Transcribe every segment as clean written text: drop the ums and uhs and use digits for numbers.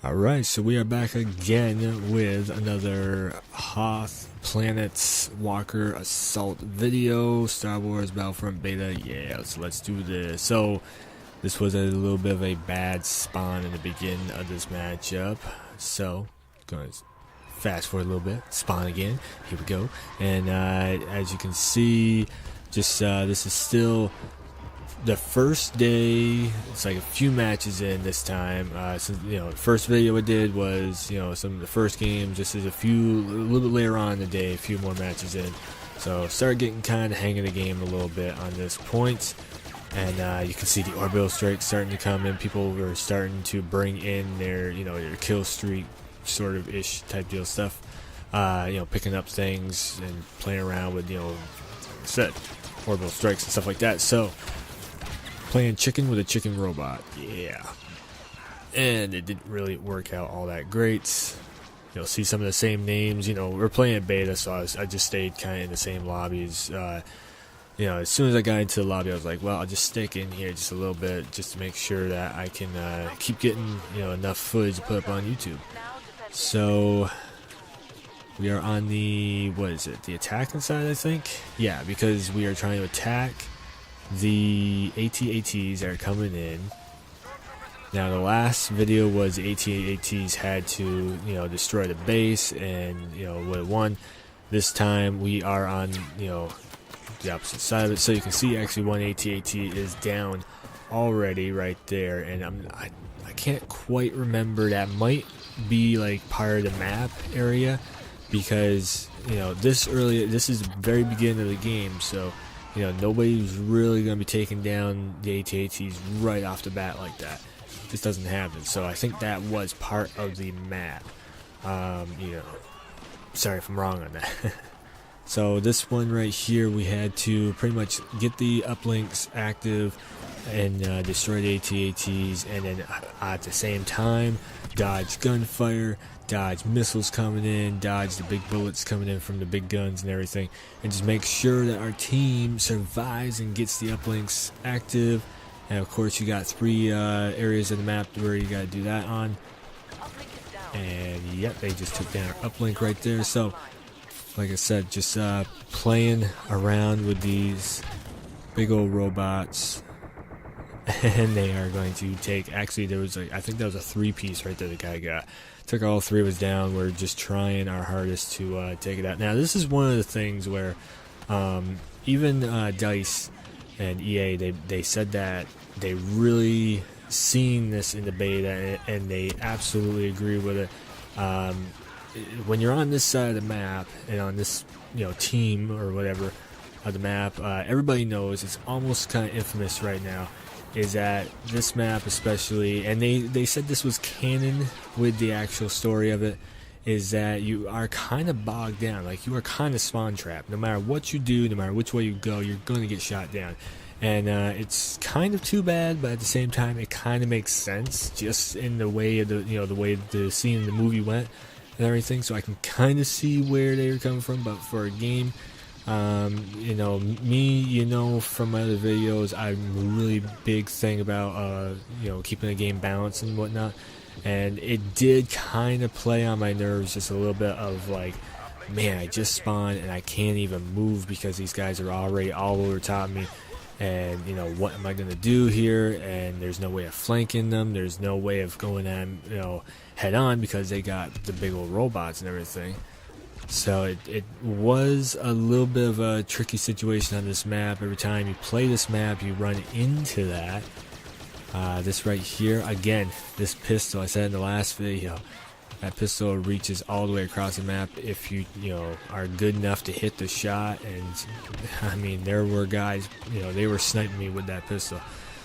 Alright, so we are back again with another Hoth Planets Walker Assault video, Star Wars Battlefront Beta. Yeah, so let's do this. So, this was a little bit of a bad spawn in the beginning of this matchup. So, going to fast forward a little bit, spawn again, here we go. And as you can see, just this is still the first day. It's like a few matches in this time. So, the first video I did was, some of the first game, just as a little bit later on in the day, a few more matches in. So started getting kind of hang of the game a little bit on this point. And you can see the orbital strikes starting to come in. People were starting to bring in their, your kill streak sort of ish type deal stuff. Picking up things and playing around with, like I said, orbital strikes and stuff like that. So playing chicken with a chicken robot, yeah. And it didn't really work out all that great. You'll see some of the same names. We're playing beta, so I just stayed kind of in the same lobbies. As soon as I got into the lobby, I was like, well, I'll just stick in here just a little bit, just to make sure that I can keep getting enough footage to put up on YouTube. So we are on the the attacking side, I think. Yeah, because we are trying to attack the AT-ATs that are coming in. Now the last video was AT-ATs had to destroy the base, and would have won. This time we are on the opposite side of it, so you can see actually one AT-AT is down already right there, and I can't quite remember. That might be like part of the map area, because this is the very beginning of the game, so nobody's really going to be taking down the AT-ATs right off the bat like that. This doesn't happen. So I think that was part of the map. Sorry if I'm wrong on that. So this one right here, we had to pretty much get the uplinks active and destroy the AT-ATs, and then at the same time dodge gunfire, dodge missiles coming in, dodge the big bullets coming in from the big guns and everything, and just make sure that our team survives and gets the uplinks active. And of course you got 3 areas of the map where you got to do that on. And yep, they just took down our uplink right there. So like I said, just playing around with these big old robots. And they are going to take, actually there was I think that was a 3-piece right there the guy got. Took all 3 of us down. We're just trying our hardest to take it out. Now this is one of the things where even DICE and EA, they said that they really seen this in the beta, and they absolutely agree with it. When you're on this side of the map and on this team or whatever of the map, everybody knows it's almost kind of infamous right now, is that this map especially, and they said this was canon with the actual story of it, is that you are kind of bogged down. Like, you are kind of spawn trapped. No matter what you do, no matter which way you go, you're going to get shot down. And it's kind of too bad, but at the same time it kind of makes sense, just in the way of the way the scene in the movie went and everything. So I can kind of see where they were coming from. But for a game, me, from my other videos, I'm a really big thing about keeping the game balanced and whatnot, and it did kind of play on my nerves just a little bit of like, man, I just spawned and I can't even move because these guys are already all over top of me, and what am I gonna do here? And there's no way of flanking them, there's no way of going on head on, because they got the big old robots and everything. So it was a little bit of a tricky situation on this map. Every time you play this map, you run into that. This right here, again, this pistol, I said in the last video, that pistol reaches all the way across the map if you are good enough to hit the shot. And I mean, there were guys, they were sniping me with that pistol.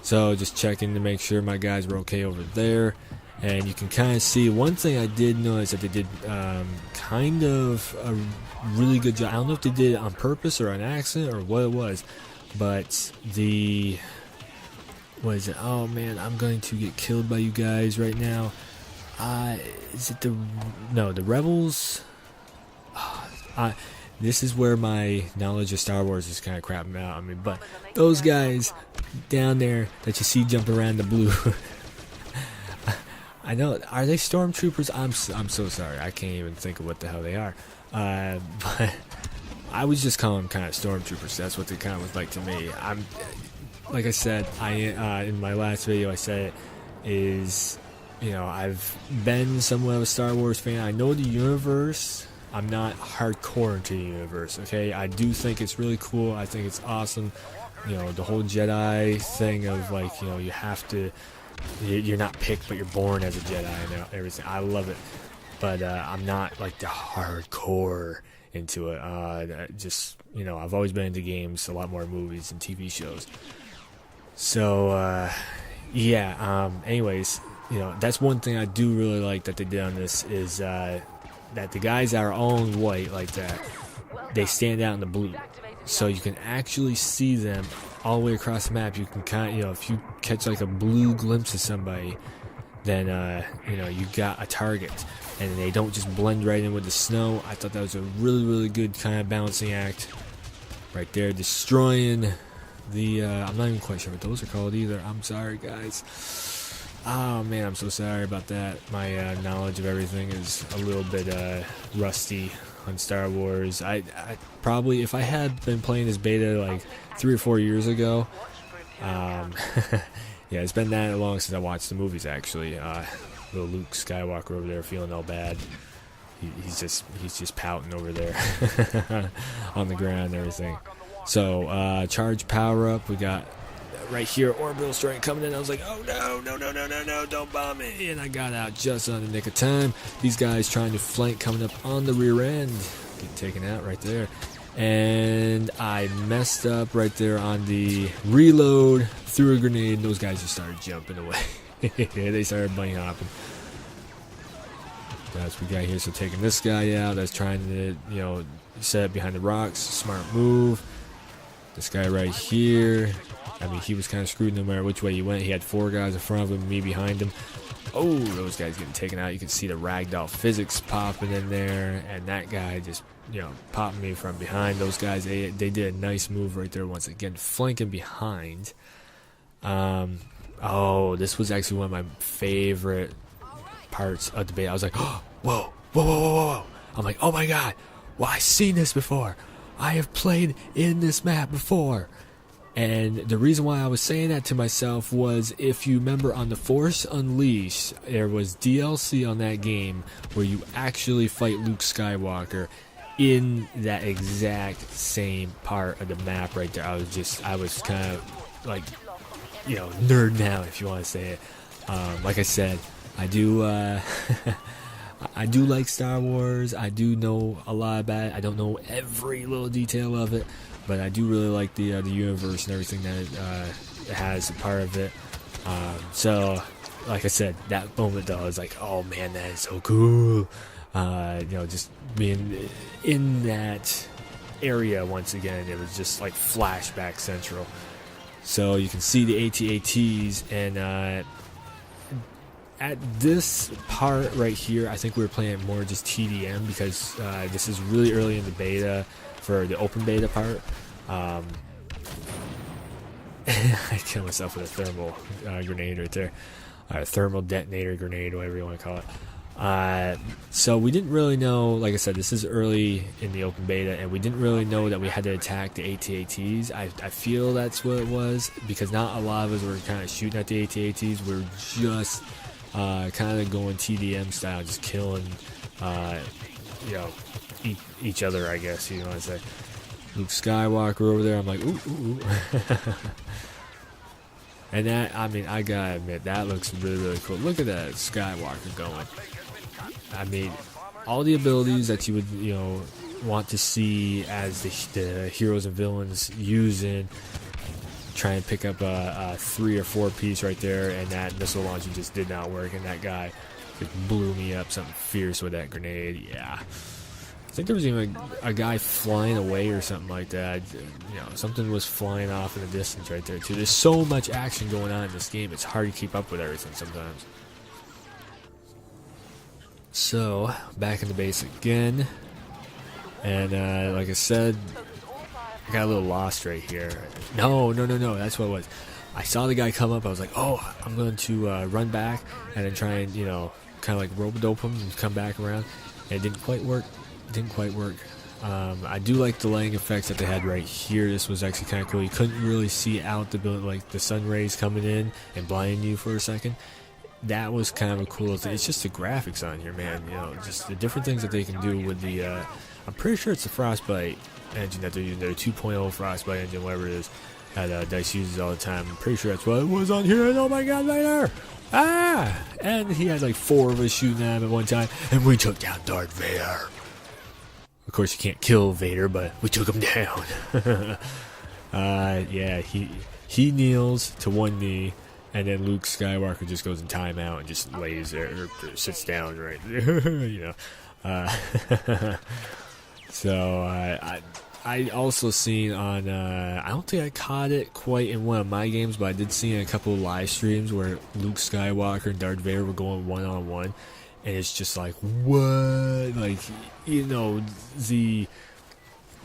So just checking to make sure my guys were okay over there. And you can kind of see, one thing I did notice that they did kind of a really good job. I don't know if they did it on purpose or on accident or what it was, but oh man, I'm going to get killed by you guys right now. Is it the Rebels? This is where my knowledge of Star Wars is kind of crapping out on me, but those guys down there that you see jumping around the blue, I know. Are they stormtroopers? I'm so sorry. I can't even think of what the hell they are. But I was just calling them kind of stormtroopers. That's what they kind of look like to me. I'm, like I said, in my last video I said is, you know, I've been somewhat of a Star Wars fan. I know the universe. I'm not hardcore into the universe. Okay, I do think it's really cool. I think it's awesome. You know, the whole Jedi thing of like, you know, you have to. You're not picked, but you're born as a Jedi and everything. I love it, but I'm not like the hardcore into it. Just, you know, I've always been into games, a lot more movies and TV shows. So yeah. Anyways, you know, that's one thing I do really like that they did on this is that the guys that are all in white like that, they stand out in the blue, so you can actually see them all the way across the map. You can kind of, you know, if you catch like a blue glimpse of somebody, then you know, you got a target, and they don't just blend right in with the snow. I thought that was a really good kind of balancing act right there, destroying the I'm not even quite sure what those are called either. I'm sorry, guys. Oh man, I'm so sorry about that. My knowledge of everything is a little bit rusty on Star Wars. I probably, if I had been playing this beta like 3 or 4 years ago, yeah, it's been that long since I watched the movies actually. Little Luke Skywalker over there feeling all bad. He's just pouting over there on the ground and everything. So charge power up. We got right here orbital strike coming in. I was like, oh no, don't bomb me, and I got out just on the nick of time. These guys trying to flank coming up on the rear end, get taken out right there, and I messed up right there on the reload, threw a grenade, and those guys just started jumping away. They started bunny hopping. That's what we got here. So taking this guy out that's trying to, you know, set up behind the rocks. Smart move. This guy right here, I mean, he was kind of screwed no matter which way he went. He had 4 guys in front of him, me behind him. Oh, those guys getting taken out. You can see the ragdoll physics popping in there, and that guy just, you know, popping me from behind. Those guys, they did a nice move right there once again, flanking behind. Oh, this was actually one of my favorite parts of the beta. I was like, oh, whoa. I'm like, oh my god, well, I've seen this before. I have played in this map before. And the reason why I was saying that to myself was, if you remember on The Force Unleashed, there was DLC on that game where you actually fight Luke Skywalker in that exact same part of the map right there. I was kind of like, you know, nerding out, if you want to say it. Like I said, I do I do like Star Wars. I do know a lot about it. I don't know every little detail of it, but I do really like the universe and everything that it has a part of it. So, like I said, that moment though, I was like, oh man, that is so cool. You know, just being in that area once again, it was just like flashback central. So you can see the AT-ATs, and at this part right here, I think we were playing more just TDM because this is really early in the beta for the open beta part. I killed myself with a thermal grenade right there. Thermal detonator grenade, whatever you want to call it. So we didn't really know, like I said, this is early in the open beta, and we didn't really know that we had to attack the AT-ATs. I feel that's what it was, because not a lot of us were kind of shooting at the AT-ATs. We were just kind of going TDM style, just killing, you know, each other, I guess you want to say. Luke Skywalker over there, I'm like, ooh. And that, I mean, I gotta admit, that looks really cool. Look at that Skywalker going. I mean, all the abilities that you would, you know, want to see as the heroes and villains using. Try and pick up a 3 or 4 piece right there, and that missile launcher just did not work, and that guy just blew me up something fierce with that grenade. Yeah. I think there was even a guy flying away or something like that. You know, something was flying off in the distance right there too. There's so much action going on in this game, it's hard to keep up with everything sometimes. So, back in the base again. And like I said, I got a little lost right here. No, that's what it was. I saw the guy come up. I was like, oh, I'm going to run back and then try and, kind of like rope-a-dope him and come back around. And it didn't quite work. I do like the lighting effects that they had right here. This was actually kind of cool. You couldn't really see out the building, like the sun rays coming in and blinding you for a second. That was kind of a cool thing. It's just the graphics on here, man. Just the different things that they can do with the. I'm pretty sure it's the Frostbite engine that they're using. Their 2.0 Frostbite engine, whatever it is, that DICE uses all the time. I'm pretty sure that's what it was on here. And oh my God, Vader! Ah! And he had like 4 of us shooting at him at one time, and we took down Darth Vader. Of course, you can't kill Vader, but we took him down. Yeah, he kneels to one knee. And then Luke Skywalker just goes in timeout and just lays there, or sits down right there, So I also seen on, I don't think I caught it quite in one of my games, but I did see in a couple of live streams where Luke Skywalker and Darth Vader were going one-on-one. And it's just like, what? Like, the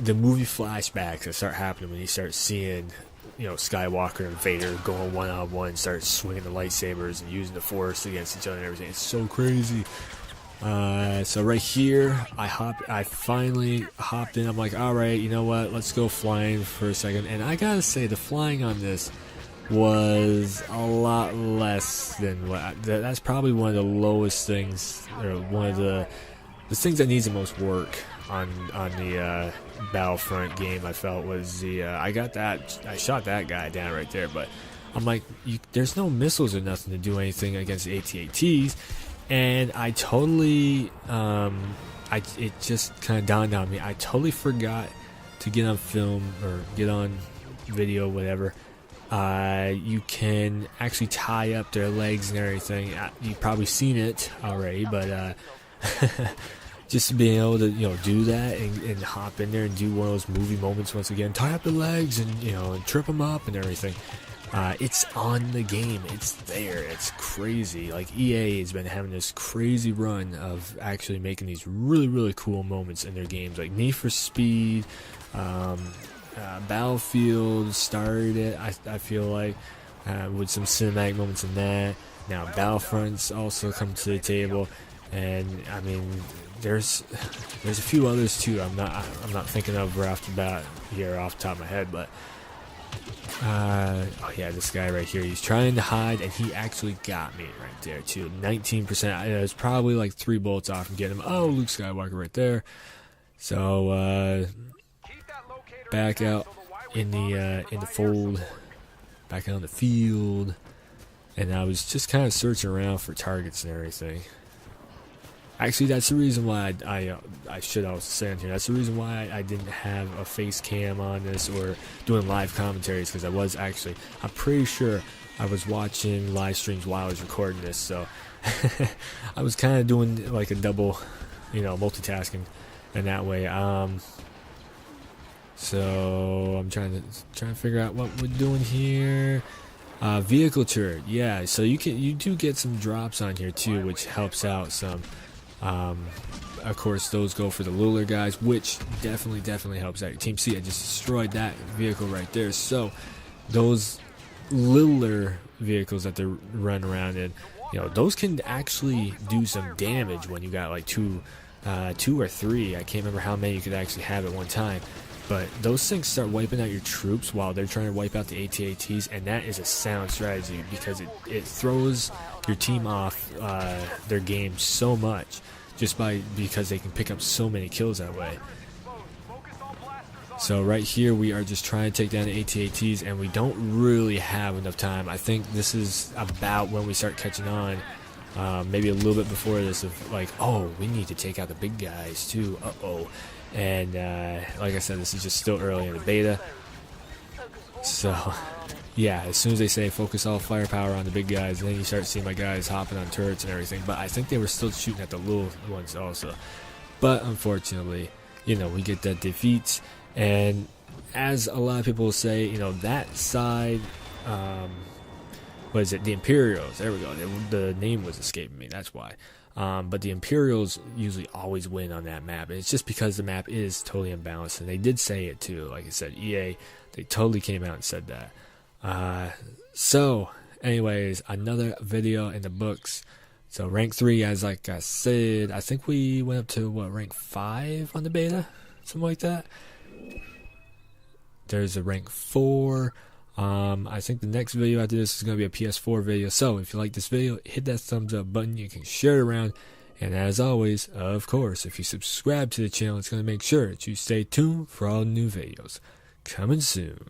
movie flashbacks that start happening when you start seeing Skywalker and Vader going one-on-one, start swinging the lightsabers and using the Force against each other and everything. It's so crazy. So right here, I finally hopped in. I'm like, all right, you know what? Let's go flying for a second. And I gotta say, the flying on this was a lot less than that's probably one of the lowest things, or one of the things that needs the most work on the Battlefront game. I felt was I shot that guy down right there, but I'm like, there's no missiles or nothing to do anything against the AT-ATs, and I totally it just kind of dawned on me, I totally forgot to get on film or get on video, whatever. You can actually tie up their legs and everything. You've probably seen it already, but just being able to do that and hop in there and do one of those movie moments once again, tie up the legs and and trip them up and everything. It's on the game. It's there. It's crazy. Like, EA has been having this crazy run of actually making these really, really cool moments in their games. Like Need for Speed, Battlefield started it, I feel like, with some cinematic moments in that. Now Battlefront's also come to the table, and I mean, there's a few others too. I'm not thinking of right off the bat here off the top of my head, but oh yeah, this guy right here, he's trying to hide, and he actually got me right there too. 19%. It was probably like 3 bullets off from getting him. Oh, Luke Skywalker right there. So back out in the fold, back out in the field, and I was just kind of searching around for targets and everything. Actually, that's the reason why I should also say on here, that's the reason why I didn't have a face cam on this or doing live commentaries, because I'm pretty sure I was watching live streams while I was recording this, so I was kind of doing like a double, multitasking in that way. So I'm trying to figure out what we're doing here. Vehicle turret, yeah. So you do get some drops on here too, which helps out some. Of course, those go for the littler guys, which definitely helps out your team. See, I just destroyed that vehicle right there. So those littler vehicles that they're running around in, those can actually do some damage when you got like two or three. I can't remember how many you could actually have at one time. But those things start wiping out your troops while they're trying to wipe out the AT-ATs, and that is a sound strategy because it throws your team off their game so much because they can pick up so many kills that way. So right here we are just trying to take down the AT-ATs, and we don't really have enough time. I think this is about when we start catching on. Maybe a little bit before this, of like, oh, we need to take out the big guys too. And like I said, this is just still early in the beta. So yeah, as soon as they say focus all firepower on the big guys, then you start seeing my guys hopping on turrets and everything. But I think they were still shooting at the little ones also. But unfortunately, we get that defeat. And as a lot of people say, that side, what is it? The Imperials. There we go. The name was escaping me. That's why. But the Imperials usually always win on that map. And it's just because the map is totally imbalanced. And they did say it too. Like I said, EA, they totally came out and said that. So anyways, another video in the books. So rank 3, as like I said, I think we went up to what, rank 5 on the beta, something like that. There's a rank 4. I think the next video after this is going to be a PS4 video. So if you like this video, hit that thumbs up button. You can share it around. And as always, of course, if you subscribe to the channel, it's going to make sure that you stay tuned for all new videos coming soon.